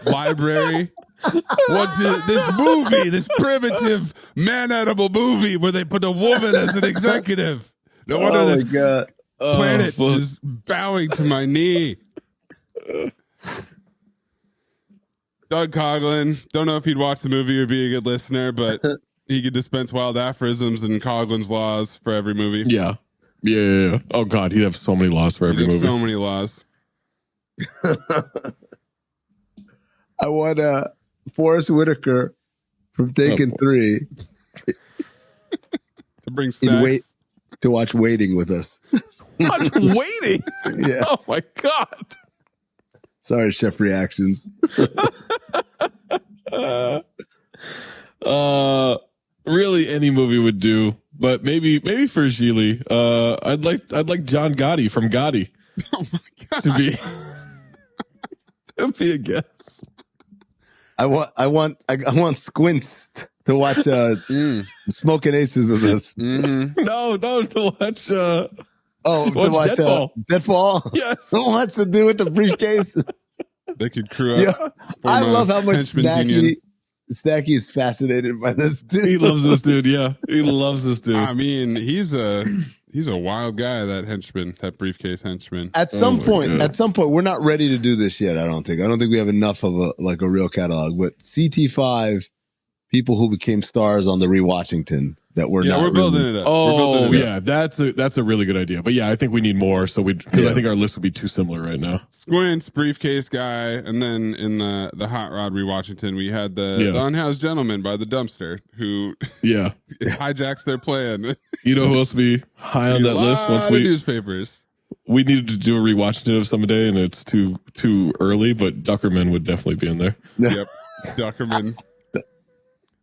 Speaker 1: library. What's it? This primitive man-animal movie where they put a woman as an executive. No wonder this planet is bowing to my knee. Doug Coughlin. Don't know if he'd watch the movie or be a good listener, but he could dispense wild aphorisms and Coughlin's laws for every movie.
Speaker 3: Yeah. Oh God, he'd have so many laws for every movie.
Speaker 1: So many laws.
Speaker 2: I want Forrest Whitaker from Taken 3
Speaker 1: to bring snacks.
Speaker 2: To watch Waiting with us.
Speaker 3: Watch Waiting?
Speaker 2: Yes.
Speaker 3: Oh my God.
Speaker 2: Sorry, Chef Reactions.
Speaker 3: Really any movie would do, but maybe for Gigli. I'd like John Gotti from Gotti.
Speaker 1: Oh my God.
Speaker 3: to be a guest.
Speaker 2: I want Squints to watch Smoking Aces with us.
Speaker 1: Mm-hmm.
Speaker 3: No, to watch.
Speaker 2: To watch
Speaker 3: Deadfall.
Speaker 2: Deadfall.
Speaker 3: Yes.
Speaker 2: What's to do with the briefcase?
Speaker 1: They could crew up.
Speaker 2: I love how much
Speaker 1: Snacky
Speaker 2: is fascinated by this dude.
Speaker 3: He loves this dude. Yeah, he loves this dude.
Speaker 1: I mean, he's a wild guy. That briefcase henchman.
Speaker 2: At some point, we're not ready to do this yet. I don't think we have enough of a real catalog. But CT5, people who became stars on the Rewatchington that we're
Speaker 1: building it up.
Speaker 3: Oh yeah, that's a really good idea. But yeah, I think we need more. So I think our list would be too similar right now.
Speaker 1: Squints, briefcase guy, and then in the Hot Rod Rewatchington, we had the unhoused gentleman by the dumpster who hijacks their plan.
Speaker 3: You know who else would be high on that list? Once
Speaker 1: newspapers.
Speaker 3: We needed to do a Rewatchington of someday, and it's too early. But Duckerman would definitely be in there.
Speaker 1: Yep, Duckerman.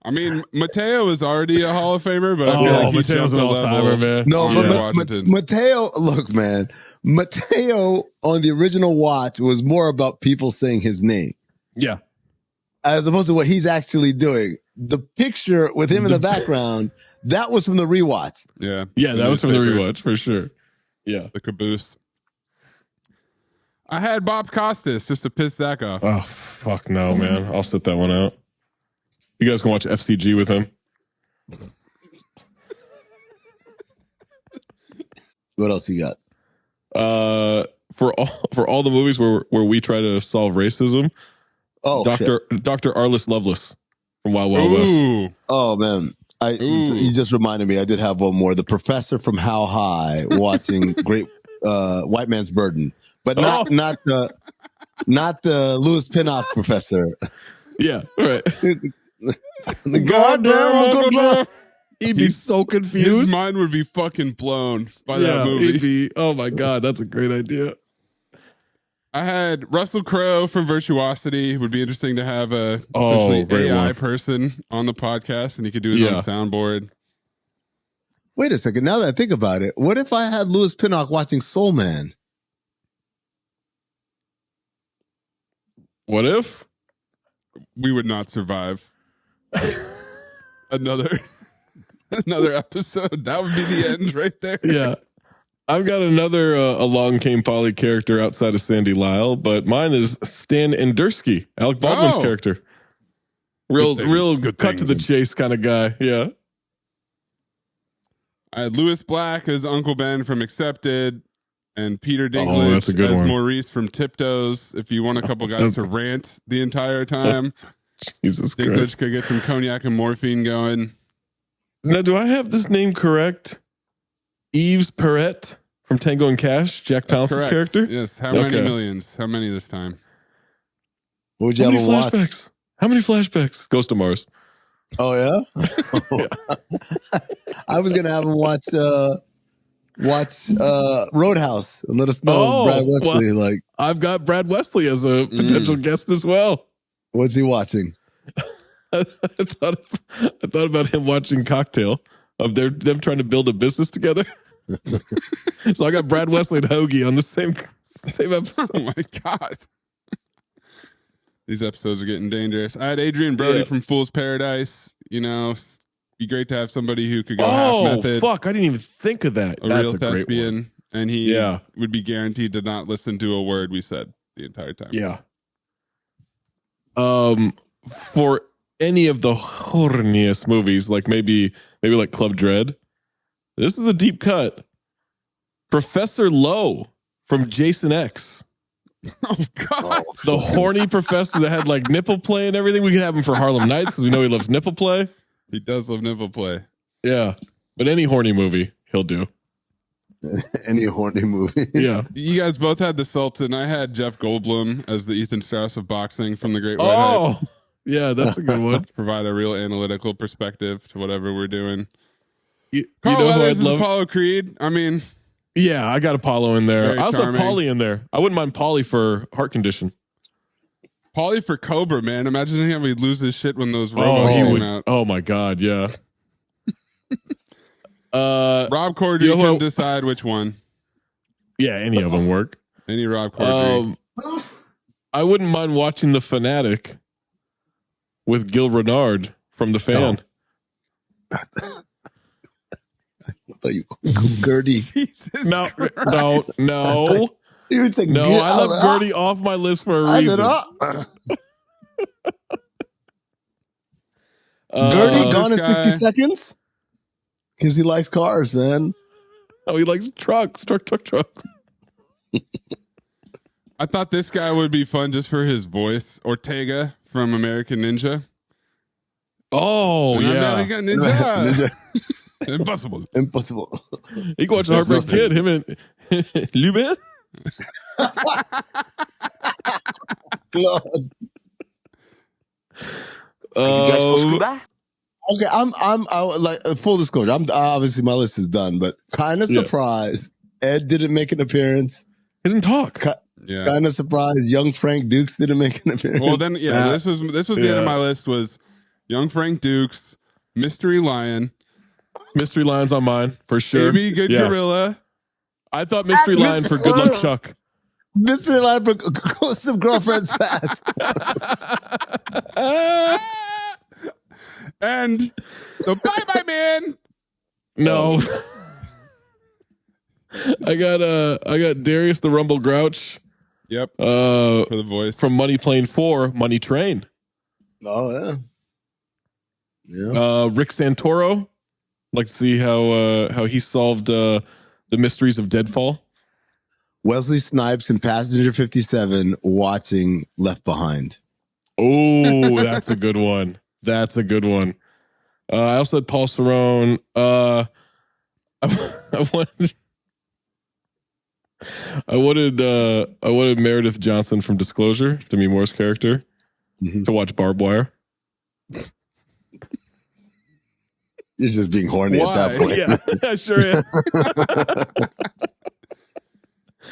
Speaker 1: I mean, Mateo is already a Hall of Famer, but I feel like
Speaker 3: Mateo's an all-timer, man.
Speaker 2: No, but Mateo, look, man, Mateo on the original watch was more about people saying his name.
Speaker 3: Yeah.
Speaker 2: As opposed to what he's actually doing. The picture with him in the background, that was from the rewatch.
Speaker 1: Yeah.
Speaker 3: Yeah, that was from the rewatch for sure. Yeah.
Speaker 1: The caboose. I had Bob Costas just to piss Zach off.
Speaker 3: Oh, fuck no, man. I'll sit that one out. You guys can watch FCG with him.
Speaker 2: What else you got?
Speaker 3: For all the movies where we try to solve racism.
Speaker 2: Oh,
Speaker 3: Dr. Arliss Lovelace from Wild Wild West.
Speaker 2: Oh man, you just reminded me. I did have one more. The professor from How High watching Great White Man's Burden, but not the Lewis Pinnock professor.
Speaker 3: Yeah, right.
Speaker 2: The goddamn
Speaker 3: he'd be so confused.
Speaker 1: His mind would be fucking blown by that movie.
Speaker 3: Oh my God, that's a great idea.
Speaker 1: I had Russell Crowe from Virtuosity. Would be interesting to have a
Speaker 3: great
Speaker 1: AI
Speaker 3: one.
Speaker 1: person on the podcast, and he could do his own soundboard.
Speaker 2: Wait a second. Now that I think about it, what if I had Lewis Pinnock watching Soul Man?
Speaker 3: What if?
Speaker 1: We would not survive another episode. That would be the end right there.
Speaker 3: Yeah. I've got another Along Came Polly character outside of Sandy Lyle, but mine is Stan Endersky, Alec Baldwin's character. Real cut to the chase kind of guy. Yeah.
Speaker 1: I had Lewis Black as Uncle Ben from Accepted, and Peter Dinklage as Maurice from Tiptoes. If you want a couple guys to rant the entire time,
Speaker 3: Jesus
Speaker 1: Dinklage
Speaker 3: Christ.
Speaker 1: could get some cognac and morphine going.
Speaker 3: Now, do I have this name correct? Yves Perret from Tango and Cash, Jack Palance's character?
Speaker 1: Yes. How many millions? How many this time?
Speaker 2: What would you have watch?
Speaker 3: Flashbacks? How many flashbacks? Ghost of Mars.
Speaker 2: Oh yeah. I was gonna have him watch Roadhouse and let us know Brad Wesley. Like,
Speaker 3: I've got Brad Wesley as a potential guest as well.
Speaker 2: What's he watching?
Speaker 3: I thought about him watching Cocktail of them trying to build a business together. So I got Brad Wesley and Hoagie on the same episode.
Speaker 1: Oh my God. These episodes are getting dangerous. I had Adrian Brody from Fool's Paradise. You know, be great to have somebody who could go half method.
Speaker 3: Fuck, I didn't even think of that.
Speaker 1: That's real thespian. And he
Speaker 3: Yeah.
Speaker 1: would be guaranteed to not listen to a word we said the entire time.
Speaker 3: Yeah. For any of the horniest movies, like maybe like Club Dread, this is a deep cut. Professor Lowe from Jason X.
Speaker 1: Oh God.
Speaker 3: The horny professor that had like nipple play and everything. We could have him for Harlem Nights because we know he loves nipple play.
Speaker 1: He does love nipple play.
Speaker 3: Yeah. But any horny movie, he'll do.
Speaker 2: Any horny movie.
Speaker 3: Yeah.
Speaker 1: You guys both had the Sultan. I had Jeff Goldblum as the Ethan Strauss of boxing from The Great White Hype.
Speaker 3: Yeah, that's a good one.
Speaker 1: Provide a real analytical perspective to whatever we're doing.
Speaker 3: You
Speaker 1: Carl
Speaker 3: know who
Speaker 1: Weathers
Speaker 3: I'd
Speaker 1: is
Speaker 3: love?
Speaker 1: Apollo Creed. I mean,
Speaker 3: Yeah, I got Apollo in there.
Speaker 1: Very
Speaker 3: I also have
Speaker 1: charming.
Speaker 3: Pauly in there. I wouldn't mind Pauly for heart condition.
Speaker 1: Pauly for Cobra, man. Imagine how he'd lose his shit when those robots came out.
Speaker 3: Oh my God, yeah.
Speaker 1: Rob Corddry can decide which one.
Speaker 3: Yeah, any of them work.
Speaker 1: Any Rob Corddry.
Speaker 3: I wouldn't mind watching The Fanatic with Gil Renard from The Fan.
Speaker 2: I thought you Gertie.
Speaker 3: No.
Speaker 2: You would say
Speaker 3: no, I left Gertie off my list for a reason.
Speaker 2: Gertie gone in 60 seconds? Because he likes cars, man.
Speaker 3: Oh, he likes trucks. Truck.
Speaker 1: I thought this guy would be fun just for his voice. Ortega from American Ninja.
Speaker 3: Oh, yeah.
Speaker 1: American Ninja. Impossible.
Speaker 3: You can watch Harper Kid, him and Lubin.
Speaker 2: Okay, I'm like full disclosure. I'm obviously my list is done, but kind of surprised Ed didn't make an appearance.
Speaker 3: He didn't talk.
Speaker 2: Kind of surprised young Frank Dukes didn't make an appearance.
Speaker 1: Well, then this was the end of my list was young Frank Dukes, Mystery Lion.
Speaker 3: Mystery Lion's on mine for sure.
Speaker 1: Maybe Good Gorilla.
Speaker 3: I thought Mystery Lion for Good Luck Chuck.
Speaker 2: Mystery Lion for Some Girlfriends Fast.
Speaker 1: And the Bye Man.
Speaker 3: No. I got Darius the Rumble Grouch.
Speaker 1: Yep. For the voice.
Speaker 3: From Money Plane 4, Money Train.
Speaker 2: Oh yeah.
Speaker 3: Rick Santoro. Like to see how he solved the mysteries of Deadfall.
Speaker 2: Wesley Snipes in Passenger 57 watching Left Behind.
Speaker 3: Oh, that's a good one. I also had Paul Cerrone. I wanted Meredith Johnson from Disclosure, Demi Moore's character, to watch Barbed Wire.
Speaker 2: You're just being horny at that point.
Speaker 3: Yeah, I sure am.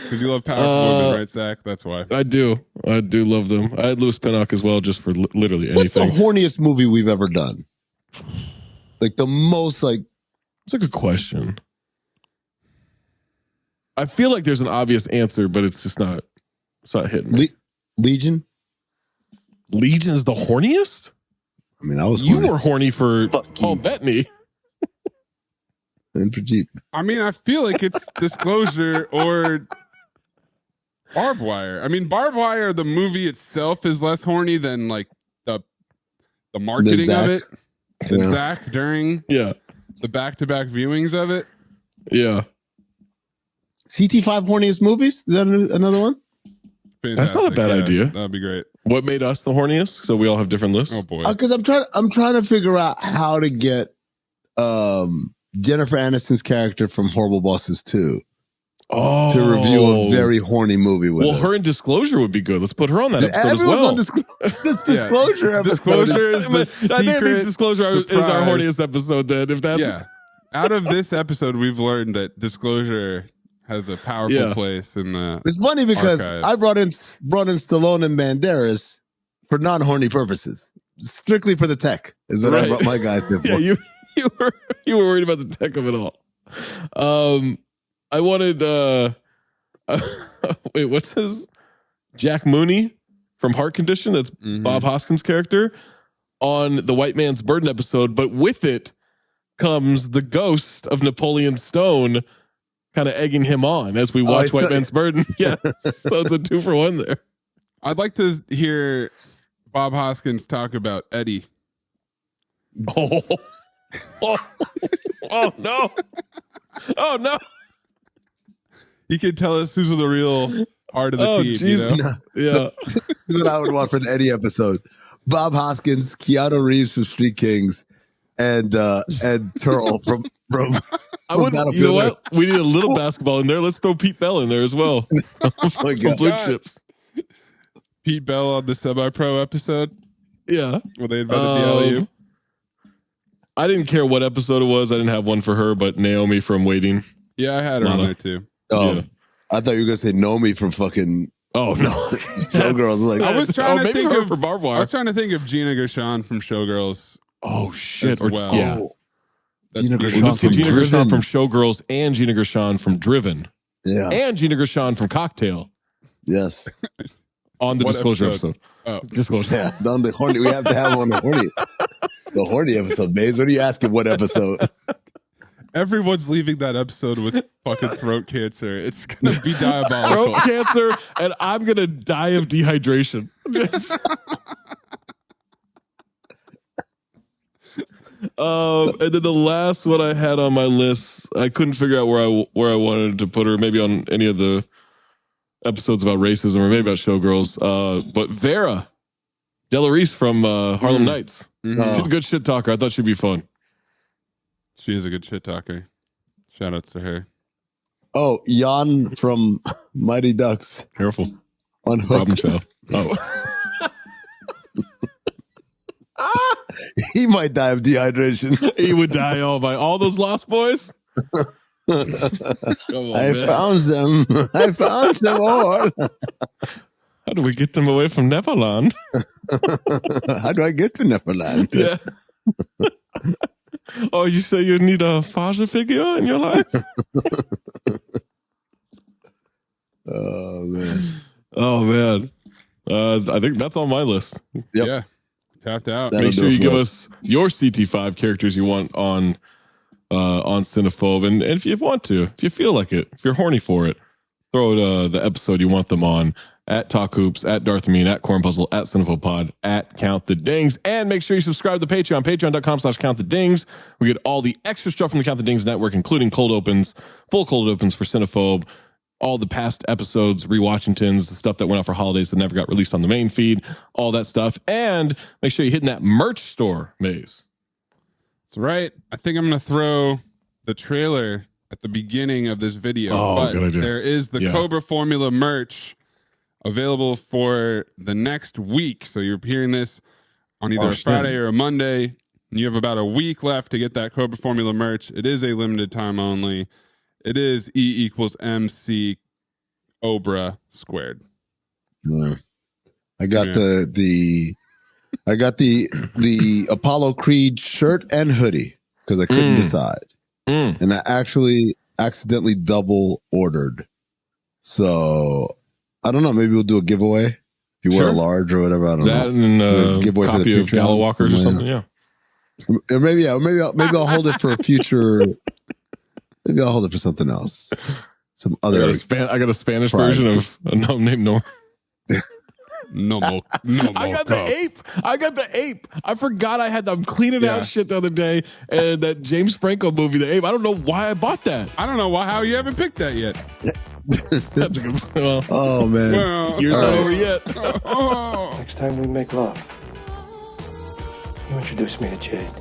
Speaker 1: Because you love powerful women, right, Zach? That's why.
Speaker 3: I do love them. I had Louis Pinnock as well, just for literally anything.
Speaker 2: What's the horniest movie we've ever done? Like the most, like.
Speaker 3: It's a good question. I feel like there's an obvious answer, but it's just not. It's not hitting me.
Speaker 2: Legion.
Speaker 3: Legion is the horniest.
Speaker 2: I mean, I was.
Speaker 3: You were horny for Paul Bettany.
Speaker 2: And Pradeep.
Speaker 1: I mean, I feel like it's Disclosure or Barbed Wire. I mean, Barbed Wire, the movie itself is less horny than like the marketing of it. And Zach during the back-to-back viewings of it.
Speaker 3: Yeah.
Speaker 2: CT5 horniest movies? Is that another one?
Speaker 1: Fantastic.
Speaker 3: That's not a bad idea.
Speaker 1: That'd be great.
Speaker 3: What made us the horniest? So we all have different lists.
Speaker 1: Oh boy.
Speaker 2: Because I'm trying to figure out how to get Jennifer Aniston's character from Horrible Bosses 2 to review a very horny movie with us.
Speaker 3: Her in Disclosure would be good. Let's put her on that episode as well.
Speaker 2: On Disclosure episode.
Speaker 1: Disclosure is the
Speaker 3: I think it means
Speaker 1: secret
Speaker 3: Disclosure is our horniest episode then. If that's
Speaker 1: out of this episode, we've learned that Disclosure has a powerful place in the.
Speaker 2: It's funny because
Speaker 1: archives.
Speaker 2: I brought in Stallone and Banderas for non-horny purposes, strictly for the tech. Is what I brought my guys there for.
Speaker 3: Yeah, you were worried about the tech of it all. I wanted wait, what's his Jack Mooney from Heart Condition? That's Bob Hoskins' character on the White Man's Burden episode, but with it comes the ghost of Napoleon Stone kind of egging him on as we watch White Man's Burden. Yeah. So it's a 2-for-1 there.
Speaker 1: I'd like to hear Bob Hoskins talk about Eddie.
Speaker 3: Oh no. Oh no.
Speaker 1: He could tell us who's the real heart of the team.
Speaker 2: Geez.
Speaker 1: You know?
Speaker 3: Yeah.
Speaker 2: This is what I would want for an Eddie episode. Bob Hoskins, Keanu Reeves from Street Kings, and Turl from
Speaker 3: I would. You know what? We need a little basketball in there. Let's throw Pete Bell in there as well.
Speaker 2: Oh my God.
Speaker 3: Blue Chips.
Speaker 1: Pete Bell on the Semi-Pro episode.
Speaker 3: Yeah.
Speaker 1: Where they invented the alley-oop.
Speaker 3: I didn't care what episode it was. I didn't have one for her, but Naomi from Waiting.
Speaker 1: Yeah, I had her on there too.
Speaker 2: Oh,
Speaker 3: yeah.
Speaker 2: I thought you were gonna say Nomi from fucking.
Speaker 3: Oh no,
Speaker 2: Showgirls. Like
Speaker 1: I was trying to think of
Speaker 3: for Barbed Wire.
Speaker 1: I was trying to think of Gina Gershon from Showgirls.
Speaker 3: Oh shit!
Speaker 1: As well.
Speaker 2: Yeah.
Speaker 1: Gina
Speaker 3: Gina Gershon from Showgirls and Gina Gershon from Driven.
Speaker 2: Yeah.
Speaker 3: And Gina Gershon from Cocktail.
Speaker 2: Yes.
Speaker 3: On the
Speaker 1: What
Speaker 3: disclosure episode.
Speaker 1: Oh.
Speaker 3: Disclosure.
Speaker 2: Yeah, on the horny. We have to have on the horny. The horny episode, Maze. What are you asking? What episode?
Speaker 1: Everyone's leaving that episode with fucking throat cancer. It's gonna be diabolical.
Speaker 3: Throat cancer, and I'm gonna die of dehydration. And then the last one I had on my list, I couldn't figure out where I wanted to put her. Maybe on any of the episodes about racism, or maybe about Showgirls. But Vera Delarice from Harlem Nights. She's a good shit talker. I thought she'd be fun.
Speaker 1: She is a good shit talker. Shout outs to her.
Speaker 2: Oh, Jan from Mighty Ducks.
Speaker 3: Careful.
Speaker 2: On Hook.
Speaker 3: Problem child. Oh.
Speaker 2: He might die of dehydration.
Speaker 3: He would die by all those Lost Boys. Come on,
Speaker 2: I
Speaker 3: man.
Speaker 2: found them. I found them all.
Speaker 3: How do we get them away from Neverland?
Speaker 2: How do I get to Neverland?
Speaker 3: Yeah. Oh, you say you need a father figure in your life?
Speaker 2: Oh, man.
Speaker 3: Oh, man. I think that's on my list.
Speaker 2: Yep.
Speaker 1: Yeah. Tapped out.
Speaker 2: That'll
Speaker 3: Make
Speaker 2: do
Speaker 3: sure
Speaker 2: it
Speaker 3: you
Speaker 2: for
Speaker 3: give
Speaker 2: us.
Speaker 3: us your CT5 characters you want on Cinephobe. And if you want to, if you feel like it, if you're horny for it, throw out the episode you want them on at Talk Hoops, at Darth Amin, at Corn Puzzle, at CinephobePod, at Count the Dings. And make sure you subscribe to the Patreon, patreon.com/countthedings. We get all the extra stuff from the Count the Dings network, including cold opens, full cold opens for Cinephobe, all the past episodes, rewatchingtons, the stuff that went out for holidays that never got released on the main feed, all that stuff. And make sure you're hitting that merch store, Maze.
Speaker 1: That's right. I think I'm going to throw the trailer at the beginning of this video.
Speaker 3: Oh,
Speaker 1: but
Speaker 3: good idea.
Speaker 1: there is the Cobra Formula merch available for the next week. So you're hearing this on either a Friday or a Monday. And you have about a week left to get that Cobra Formula merch. It is a limited time only. It is E=MC Obra squared.
Speaker 2: Yeah. I got the Apollo Creed shirt and hoodie because I couldn't decide. And I actually accidentally double ordered. So I don't know. Maybe we'll do a giveaway if you wear a large or whatever. I don't know.
Speaker 3: That and
Speaker 2: giveaway
Speaker 3: copy of Gala Walkers or something. Yeah.
Speaker 2: Or maybe I'll hold it for a future. Maybe I'll hold it for something else. Some other.
Speaker 3: I got a Spanish version of a No Name Nor.
Speaker 1: No more.
Speaker 3: I got the ape. I forgot I had them cleaning out shit the other day. And that James Franco movie, The Ape. I don't know why I bought that.
Speaker 1: I don't know how you haven't picked that yet.
Speaker 3: That's a good. Well,
Speaker 2: oh man,
Speaker 3: year's not over yet.
Speaker 8: Next time we make love, you introduce me to Jade.